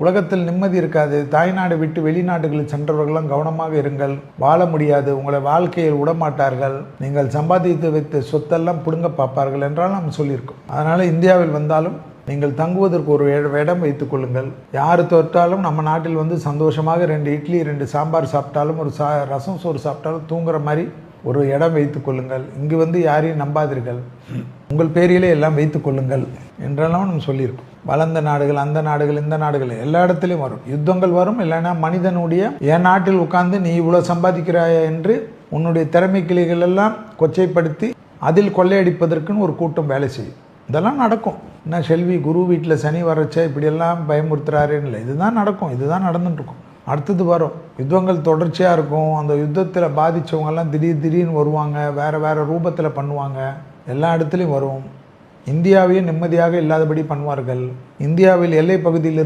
உலகத்தில் நிம்மதி இருக்காது. தாய்நாடு விட்டு வெளிநாடுகளில் சென்றவர்களும் கவனமாக இருங்கள். வாழ முடியாது. உங்களை வாழ்க்கையில் விடமாட்டார்கள். நீங்கள் சம்பாதித்து வைத்த சொத்தெல்லாம் பிடுங்க பார்ப்பார்கள் என்றால் நாம் சொல்லியிருக்கோம். அதனால் இந்தியாவில் வந்தாலும் நீங்கள் தங்குவதற்கு ஒரு இடம் வைத்துக் கொள்ளுங்கள். யார் தொட்டாலும் நம்ம நாட்டில் வந்து சந்தோஷமாக 2 இட்லி 2 சாம்பார் சாப்பிட்டாலும் ஒரு ரசம் சோறு சாப்பிட்டாலும் தூங்குற மாதிரி ஒரு இடம் வைத்துக் கொள்ளுங்கள். இங்கு வந்து யாரையும் நம்பாதீர்கள். உங்கள் பேரிலே எல்லாம் வைத்துக் கொள்ளுங்கள் என்றெல்லாம் நம்ம சொல்லியிருக்கோம். வளர்ந்த நாடுகள், அந்த நாடுகள், இந்த நாடுகள் எல்லா இடத்துலையும் வரும் யுத்தங்கள் வரும். இல்லைன்னா மனிதனுடைய என் நாட்டில் உட்கார்ந்து நீ இவ்வளோ சம்பாதிக்கிறாய என்று உன்னுடைய திறமை கிளைகள் எல்லாம் கொச்சைப்படுத்தி அதில் கொள்ளையடிப்பதற்குன்னு ஒரு கூட்டம் வேலை செய்யும். இதெல்லாம் நடக்கும். என்ன செல்வி குரு வீட்டில் சனி வரச்சே இப்படியெல்லாம் பயமுறுத்துறாருன்னு இல்லை, இதுதான் நடக்கும். இதுதான் நடந்துட்டுருக்கும். அடுத்தது வரும். யுத்தங்கள் தொடர்ச்சியாக இருக்கும். அந்த யுத்தத்தில் பாதித்தவங்கெல்லாம் திடீர்னு வருவாங்க. வேறு ரூபத்தில் பண்ணுவாங்க. எல்லா இடத்துலையும் வரும். இந்தியாவையும் நிம்மதியாக இல்லாதபடி பண்ணுவார்கள். இந்தியாவில் எல்லை பகுதியில்